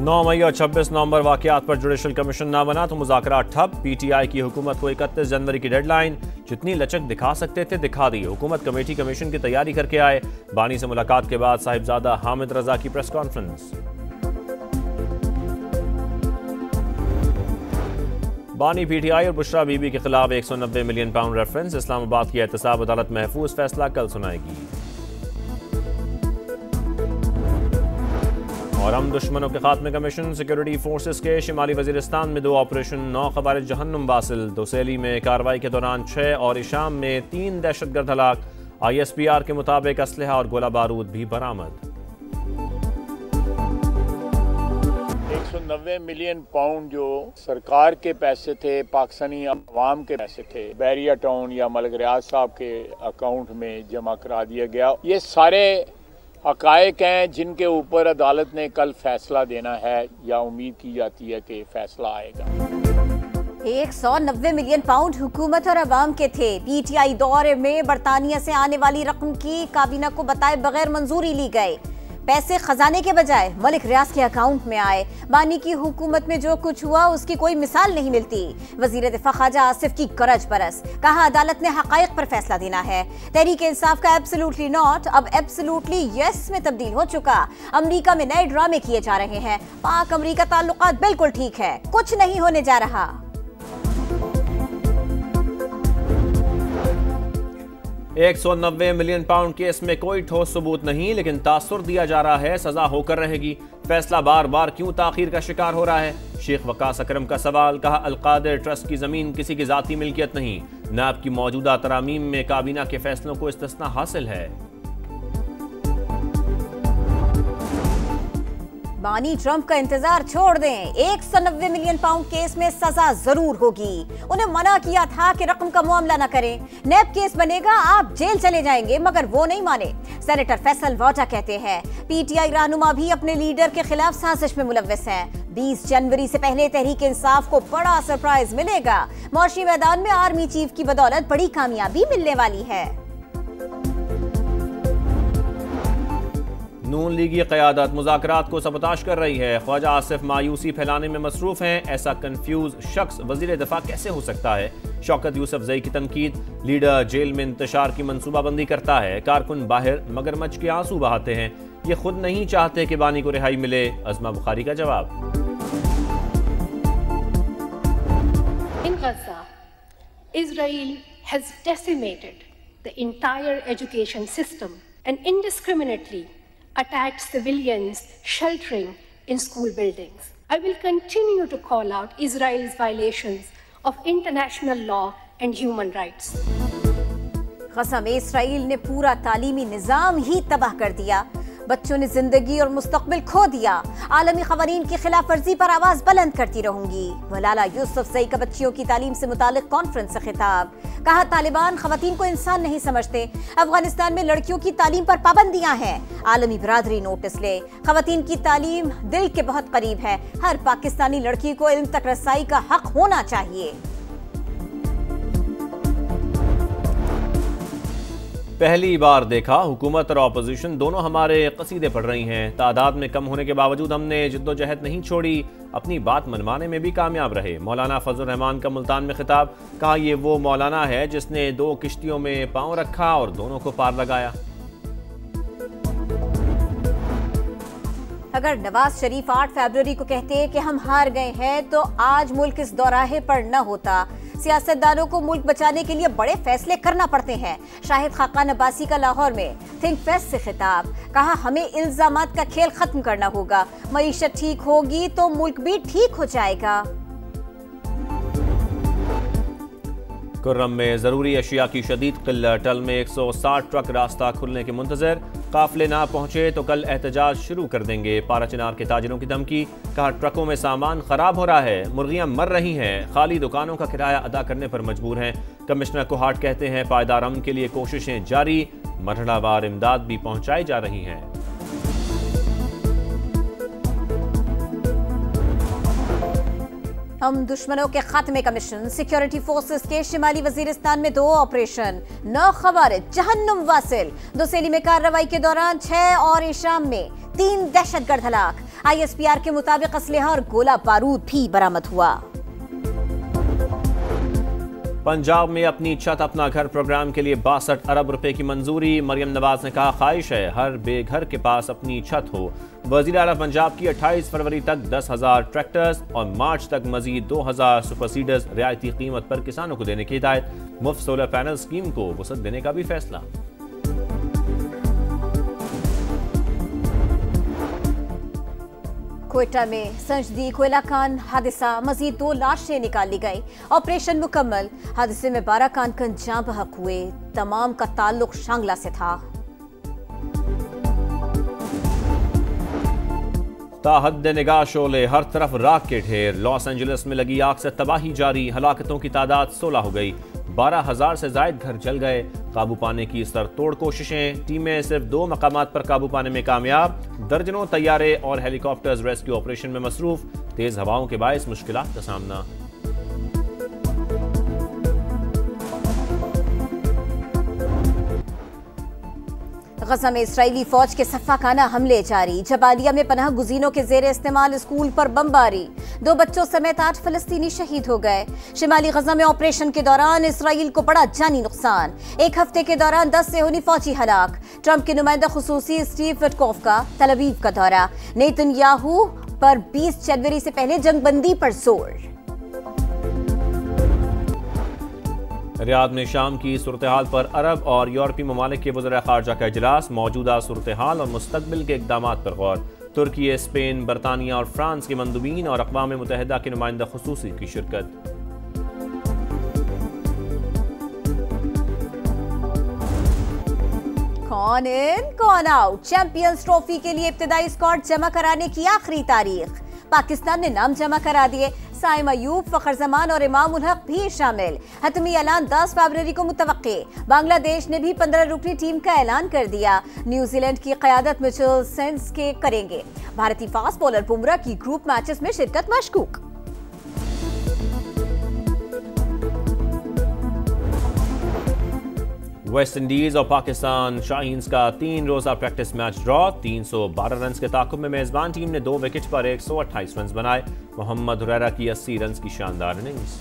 9 मई और 26 नवंबर वाकयात पर judicial commission ना बना तो मुज़ाकरात ठप। पीटीआई की हुकूमत को 31 जनवरी की डेडलाइन। जितनी लचक दिखा सकते थे दिखा दी। हुकूमत कमेटी कमीशन की तैयारी करके आए। बानी से मुलाकात के बाद साहिबजादा हामिद रजा की प्रेस कॉन्फ्रेंस। बानी पीटीआई और बुशरा बीबी के खिलाफ 190 मिलियन पाउंड रेफरेंस। इस्लामाबाद की एहतसाब अदालत महफूज फैसला कल सुनाएगी। और हम दुश्मनों के खात्मे कमीशन सिक्योरिटी फोर्सेस के शिमाली वजीरिस्तान में 2 ऑपरेशन 9 खवारिज जहन्नुम वासिल। दोसेली में कार्रवाई के दौरान 6 और इशाम में 3 दहशतगर्द हलाक। ISPR के मुताबिक असलहा और गोला बारूद भी बरामद। 190 मिलियन पाउंड जो सरकार के पैसे थे, पाकिस्तानी अवाम के पैसे थे, बैरिया टाउन या मलिक रियाज साहब के अकाउंट में जमा करा दिया गया। ये सारे हकायक हैं जिनके ऊपर अदालत ने कल फैसला देना है या उम्मीद की जाती है कि फैसला आएगा। 190 मिलियन पाउंड हुकूमत और अवाम के थे। पीटीआई दौरे में बरतानिया से आने वाली रकम की काबीना को बताए बगैर मंजूरी ली गई। पैसे खजाने के बजाय मलिक रियाज के अकाउंट में आए। बानी की हुकूमत में जो कुछ हुआ उसकी कोई मिसाल नहीं मिलती। वजीर दिफा ख्वाजा आसिफ की गरज बरस। कहा अदालत ने हकायक पर फैसला देना है। तहरीक इंसाफ का एब्सोल्युटली नॉट अब एब्सोल्युटली यस में तब्दील हो चुका। अमरीका में नए ड्रामे किए जा रहे हैं। पाक अमरीका ताल्लुकात बिल्कुल ठीक है, कुछ नहीं होने जा रहा। $190 मिलियन पाउंड केस में कोई ठोस सबूत नहीं, लेकिन तासुर दिया जा रहा है सजा होकर रहेगी। फैसला बार बार क्यों ताखीर का शिकार हो रहा है? शेख वकास अकरम का सवाल। कहा अलकादिर ट्रस्ट की जमीन किसी की जाती मिल्कियत नहीं। नाब की मौजूदा तरामीम में काबीना के फैसलों को इस्तिस्ना हासिल है। बानी ट्रंप का इंतजार छोड़ दें। 190 मिलियन पाउंड केस में सजा जरूर होगी। उन्हें मना किया था कि रकम का मामला न करें। नैब केस बनेगा, आप जेल चले जाएंगे, मगर वो नहीं माने। सेनेटर फैसल वाटा कहते हैं पीटीआई रहनुमा भी अपने लीडर के खिलाफ साजिश में मुलव्वस हैं। 20 जनवरी से पहले तहरीक इंसाफ को बड़ा सरप्राइज मिलेगा। मौशी मैदान में आर्मी चीफ की बदौलत बड़ी कामयाबी मिलने वाली है। नून लीगी क़यादत मुज़ाकरात को सबताश कर रही है। ख्वाजा आसिफ मायूसी फैलाने में मसरूफ हैं। ऐसा कंफ्यूज शख्स वज़ीर दिफा कैसे हो सकता है? शौकत यूसुफजई की तनकीद। लीडर जेल में इंतशार की मनसूबाबंदी करता है। कारकुन बाहर मगरमच्छ के आंसू बहाते हैं। ये खुद नहीं चाहते कि बानी को रिहाई मिले। अज़मा बुखारी का जवाब। In Gaza, Israel has decimated the entire education system and indiscriminately attacked civilians sheltering in school buildings. I will continue to call out Israel's violations of international law and human rights. गज़ा में Israel ने पूरा तालीमी निज़ाम ही तबाह कर दिया। बच्चों ने जिंदगी और मुस्तकबिल खो दिया। आलमी क़वानीन की खिलाफ वर्जी पर आवाज बुलंद करती रहूंगी। मलाला यूसुफजई का बच्चियों की तालीम से मुतालिक कॉन्फ्रेंस से खिताब। कहा तालिबान ख़वातीन को इंसान नहीं समझते। अफगानिस्तान में लड़कियों की तालीम पर पाबंदियां हैं। आलमी बरादरी नोटिस ले। ख़वातीन की तालीम दिल के बहुत करीब है। हर पाकिस्तानी लड़की को इल्म तक रसाई का हक होना चाहिए। पहली बार देखा हुकूमत और अपोजिशन दोनों हमारे कसीदे पढ़ रही हैं। तादाद में कम होने के बावजूद हमने जिद्दोजहद नहीं छोड़ी। अपनी बात मनवाने में भी कामयाब रहे। मौलाना फजल रहमान का मुल्तान में खिताब। कहा ये वो मौलाना है जिसने 2 किश्तियों में पांव रखा और दोनों को पार लगाया। अगर नवाज शरीफ 8 फरवरी को कहते कि हम हार गए हैं तो आज मुल्क इस दौराहे पर न होता। सियासतदानों को मुल्क बचाने के लिए बड़े फैसले करना पड़ते हैं। शाहिद खाकान अब्बासी का लाहौर में थिंक फेस्ट से खिताब। कहा हमें इल्जामात का खेल खत्म करना होगा। मईशत ठीक होगी तो मुल्क भी ठीक हो जाएगा। कुर्रम में जरूरी अशिया की शदीद किल्लत। टल में 160 ट्रक रास्ता खुलने के मुंतजर। काफिले ना पहुंचे तो कल एहतजाज शुरू कर देंगे। पारा चिनार के ताजिरों की धमकी। कहा ट्रकों में सामान खराब हो रहा है, मुर्गियां मर रही हैं, खाली दुकानों का किराया अदा करने पर मजबूर हैं। कमिश्नर कोहाट कहते हैं पायदार अमन के लिए कोशिशें जारी। मरहलावार इमदाद भी पहुंचाई जा रही हैं। हम दुश्मनों के खात्मे का मिशन। सिक्योरिटी फोर्सेस के शिमाली वजीरिस्तान में 2 ऑपरेशन 9 खवारिज जहन्नुम वासिल। दोसेली में कार्रवाई के दौरान 6 और इशाम में 3 दहशतगर्द हलाक। ISPR के मुताबिक असलहा और गोला बारूद भी बरामद हुआ। पंजाब में अपनी छत अपना घर प्रोग्राम के लिए 62 अरब रुपए की मंजूरी। मरियम नवाज ने कहा, ख्वाहिश है हर बेघर के पास अपनी छत हो। वज़ीर आला पंजाब की 28 फरवरी तक 10,000 ट्रैक्टर्स और मार्च तक मजीद 2,000 सुपर सीडर्स रियायती कीमत पर किसानों को देने की हिदायत। मुफ्त सोलर पैनल स्कीम को वसअत देने का भी फैसला। क्वेटा में संजदी कोयला कान हादसा, मजीद 2 लाशें निकाली गई। ऑपरेशन मुकम्मल। हादसे में 12 कानकन जाँ बहक हुए। तमाम का ताल्लुक शांगला से था। ताहद निगाह शोले, हर तरफ राख के ढेर। लॉस एंजलिस में लगी आग से तबाही जारी। हलाकतों की तादाद 16 हो गई। 12,000 से जायद घर जल गए। काबू पाने की सरतोड़ कोशिशें। टीमें सिर्फ 2 मकामात पर काबू पाने में कामयाब। दर्जनों तैयारे और हेलीकॉप्टर्स रेस्क्यू ऑपरेशन में मसरूफ। तेज हवाओं के बायस मुश्किलात का सामना। गजा में इसराइली फौज के सफाकाना हमले जारी। जबालिया में पनाह गुजीनों के जेर इस्तेमाल स्कूल पर बमबारी। 2 बच्चों समेत 8 फलस्तीनी शहीद हो गए। शिमाली गजा में ऑपरेशन के दौरान इसराइल को बड़ा जानी नुकसान। 1 हफ्ते के दौरान 10 सेहूनी फौजी हलाक। ट्रंप के नुमाइंदा खुसूसी स्टीव विटकॉफ का तल अवीव का दौरा। नेतन्याहू पर 20 जनवरी से पहले जंगबंदी पर जोर। रियाद में शाम की सूरत हाल पर अरब और यूरोपीय ममालिक के वज़ीर ख़ारजा का इजलास। मौजूदा सूरत हाल और मुस्तकबिल के इक़दामात पर गौर। तुर्की, स्पेन, बरतानिया और फ्रांस के मंदूबीन और अक़वाम मुत्तहिदा के नुमाइंदा खुसूसी की शिरकत। कौन इन कौन आउट। चैंपियंस ट्रॉफी के लिए इब्तिदाई स्क्वाड जमा कराने की आखिरी तारीख। पाकिस्तान ने नाम जमा करा दिए। साइम अयूब, फखर जमान और इमाम उल हक भी शामिल। हतमी ऐलान 10 फरवरी को मुतवक्के। बांग्लादेश ने भी 15 रुकनी टीम का ऐलान कर दिया। न्यूजीलैंड की क़यादत मिचेल सेंस के करेंगे। भारतीय फास्ट बॉलर बुमराह की ग्रुप मैचेस में शिरकत मशकूक। वेस्ट इंडीज और पाकिस्तान शाहीन्स का 3 रोजा प्रैक्टिस मैच ड्रॉ। 312 रन के ताकुब में मेजबान टीम ने 2 विकेट पर 128 रन बनाए। मोहम्मद हुरैरा की 80 रन की शानदार इनिंग्स।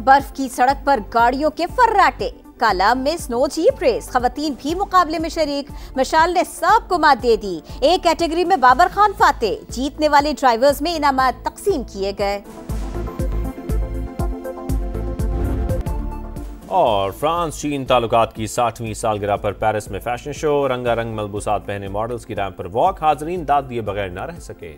बर्फ की सड़क पर गाड़ियों के फर्राटे। कालाम में स्नो जीप रेस। खवातीन भी मुकाबले में शरीक। मशाल ने सबको मात दे दी। एक कैटेगरी में बाबर खान फाते। जीतने वाले ड्राइवर्स में इनामात तकसीम किए गए। और फ्रांस चीन ताल्लुकात की 60वीं सालगिरह पर पेरिस में फैशन शो। रंगारंग मलबूसात पहने मॉडल्स की रैंप पर वॉक। हाजरीन दाद दिए बगैर न रह सके।